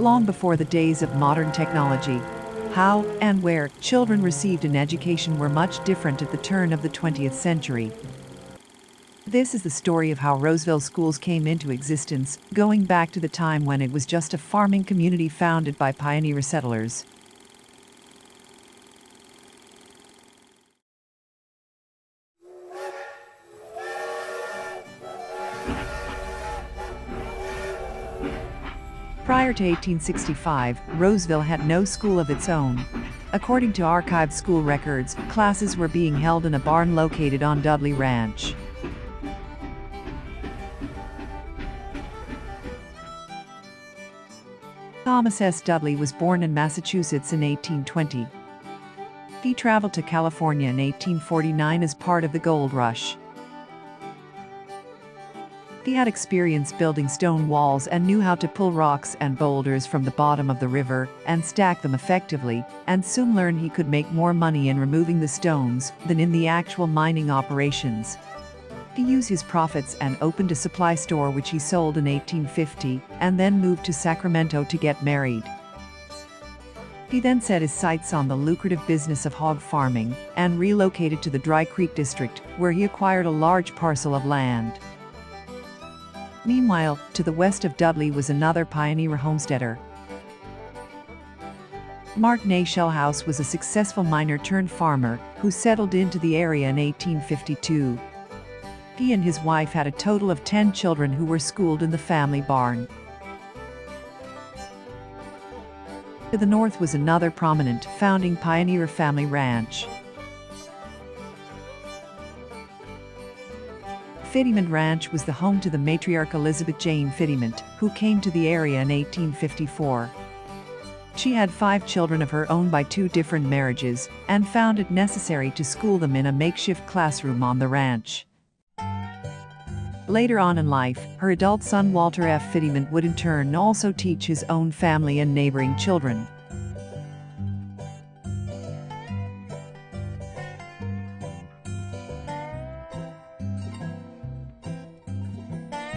long before the days of modern technology. How and where children received an education were much different at the turn of the 20th century. This is the story of how Roseville Schools came into existence, going back to the time when it was just a farming community founded by pioneer settlers. Prior to 1865, Roseville had no school of its own. According to archived school records, classes were being held in a barn located on Dudley Ranch. Thomas S. Dudley was born in Massachusetts in 1820. He traveled to California in 1849 as part of the gold rush. He had experience building stone walls and knew how to pull rocks and boulders from the bottom of the river and stack them effectively, and soon learned he could make more money in removing the stones than in the actual mining operations. He used his profits and opened a supply store which he sold in 1850, and then moved to Sacramento to get married. He then set his sights on the lucrative business of hog farming and relocated to the Dry Creek district, where he acquired a large parcel of land. Meanwhile, to the west of Dudley was another pioneer homesteader. Martin A. Shellhouse was a successful miner-turned-farmer who settled into the area in 1852. He and his wife had a total of 10 children who were schooled in the family barn. To the north was another prominent founding pioneer family ranch. Fittiment Ranch was the home to the matriarch Elizabeth Jane Fittiment, who came to the area in 1854. She had 5 children of her own by 2 different marriages, and found it necessary to school them in a makeshift classroom on the ranch. Later on in life, her adult son Walter F. Fittiment would in turn also teach his own family and neighboring children.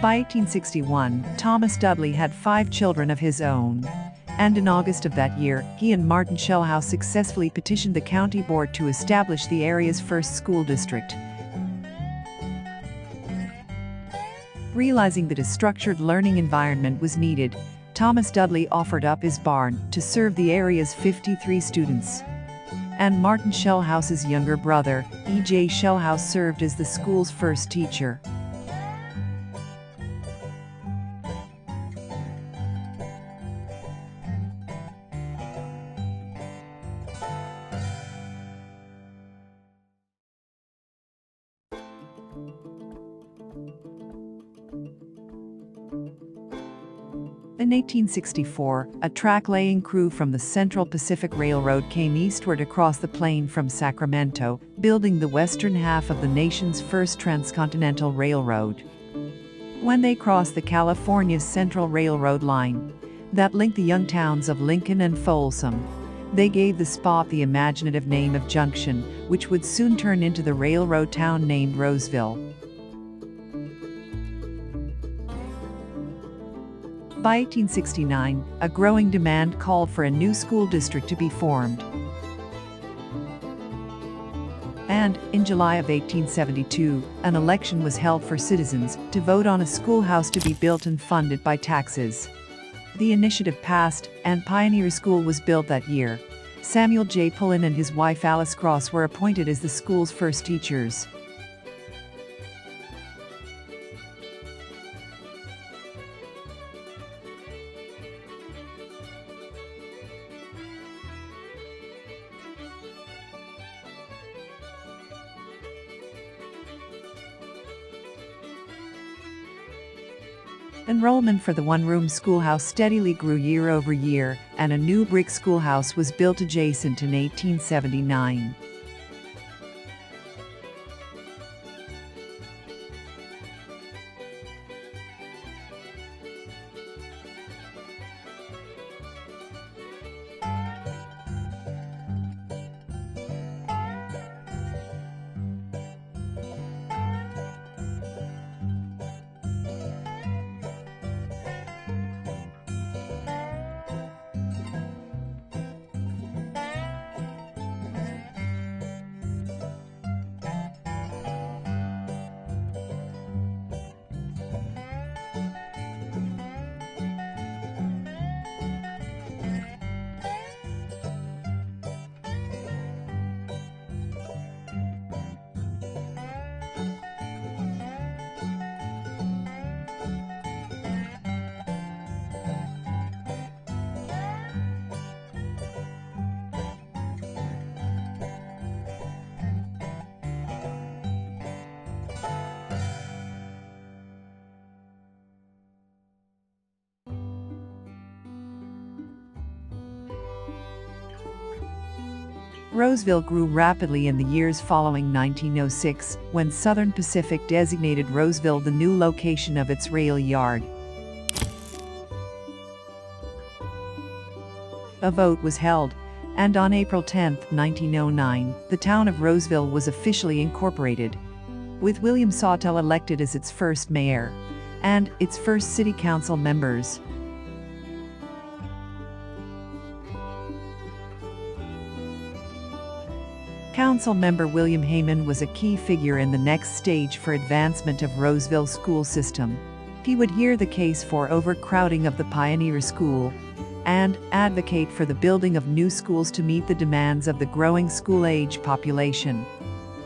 By 1861, Thomas Dudley had 5 children of his own, and in August of that year, he and Martin Shellhouse successfully petitioned the county board to establish the area's first school district. Realizing that a structured learning environment was needed, Thomas Dudley offered up his barn to serve the area's 53 students. And Martin Shellhouse's younger brother, E.J. Shellhouse, served as the school's first teacher. In 1864, a track-laying crew from the Central Pacific Railroad came eastward across the plain from Sacramento, building the western half of the nation's first transcontinental railroad. When they crossed the California Central Railroad line that linked the young towns of Lincoln and Folsom, they gave the spot the imaginative name of Junction, which would soon turn into the railroad town named Roseville. By 1869, a growing demand called for a new school district to be formed. And, in July of 1872, an election was held for citizens to vote on a schoolhouse to be built and funded by taxes. The initiative passed, and Pioneer School was built that year. Samuel J. Pullen and his wife Alice Cross were appointed as the school's first teachers. Enrollment for the one-room schoolhouse steadily grew year over year, and a new brick schoolhouse was built adjacent in 1879. Roseville grew rapidly in the years following 1906, when Southern Pacific designated Roseville the new location of its rail yard. A vote was held, and on April 10, 1909, the town of Roseville was officially incorporated, with William Sawtell elected as its first mayor and its first city council members. Council member William Hayman was a key figure in the next stage for advancement of Roseville school system. He would hear the case for overcrowding of the pioneer school and advocate for the building of new schools to meet the demands of the growing school-age population.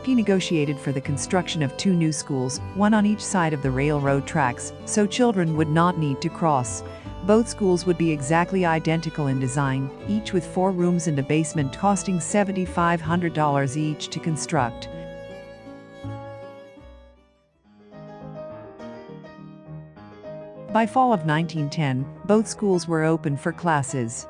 He negotiated for the construction of 2 new schools, one on each side of the railroad tracks, so children would not need to cross. Both schools would be exactly identical in design, each with 4 rooms and a basement, costing $7,500 each to construct. By fall of 1910, both schools were open for classes.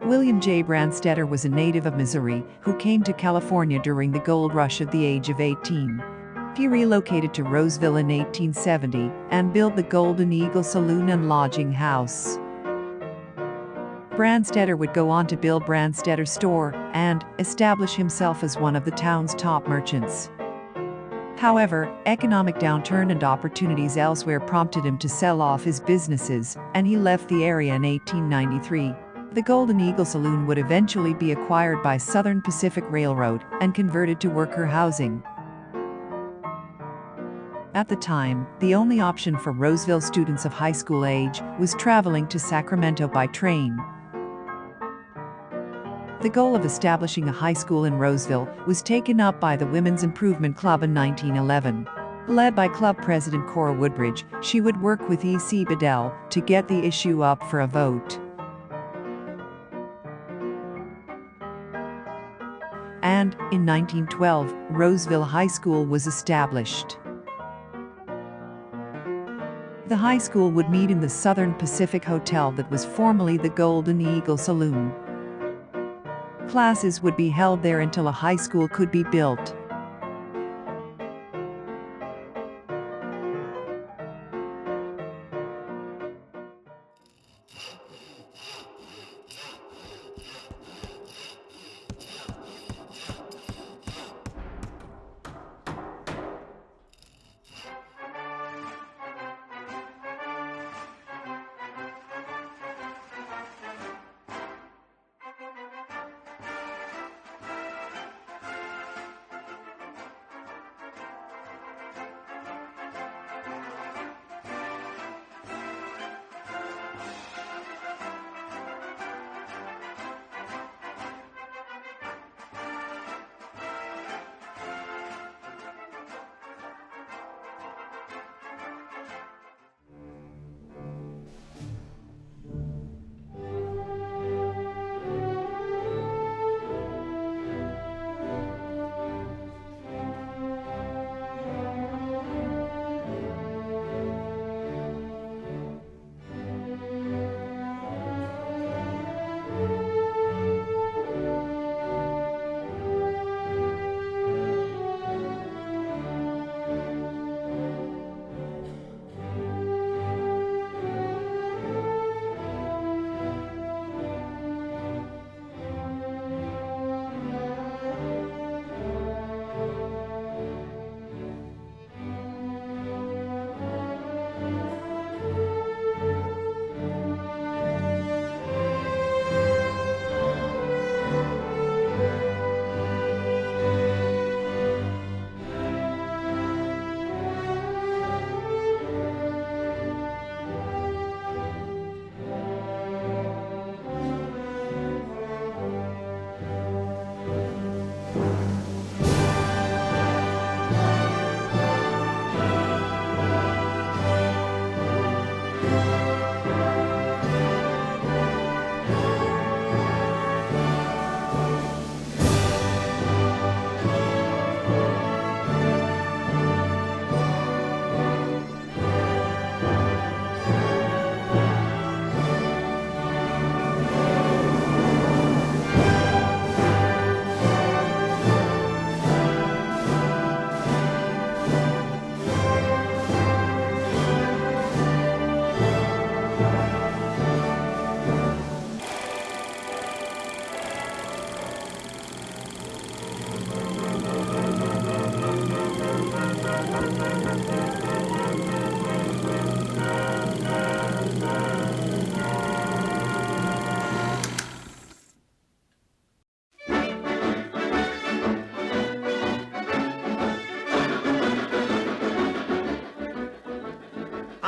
William J. Branstetter was a native of Missouri who came to California during the gold rush at the age of 18. He relocated to Roseville in 1870 and built the Golden Eagle Saloon and Lodging House. Branstetter would go on to build Branstetter Store and establish himself as one of the town's top merchants. However, economic downturn and opportunities elsewhere prompted him to sell off his businesses, and he left the area in 1893. The Golden Eagle Saloon would eventually be acquired by Southern Pacific Railroad and converted to worker housing. At the time, the only option for Roseville students of high school age was traveling to Sacramento by train. The goal of establishing a high school in Roseville was taken up by the Women's Improvement Club in 1911. Led by club president Cora Woodbridge, she would work with E.C. Bedell to get the issue up for a vote. And, in 1912, Roseville High School was established. The high school would meet in the Southern Pacific Hotel that was formerly the Golden Eagle Saloon. Classes would be held there until a high school could be built.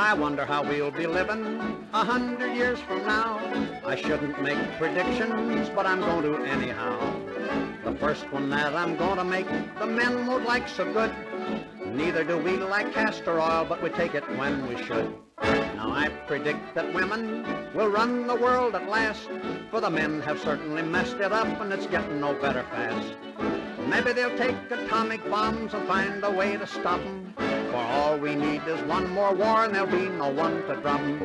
I wonder how we'll be living 100 years from now. I shouldn't make predictions, but I'm going to anyhow. The first one that I'm going to make, the men won't like so good. Neither do we like castor oil, but we take it when we should. Now I predict that women will run the world at last, for the men have certainly messed it up and it's getting no better fast. Maybe they'll take atomic bombs and find a way to stop them. For all we need is one more war and there'll be no one to drop 'em.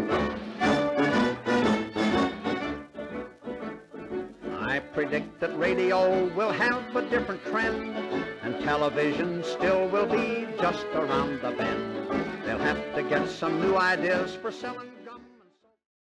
I predict that radio will have a different trend, and television still will be just around the bend. They'll have to get some new ideas for selling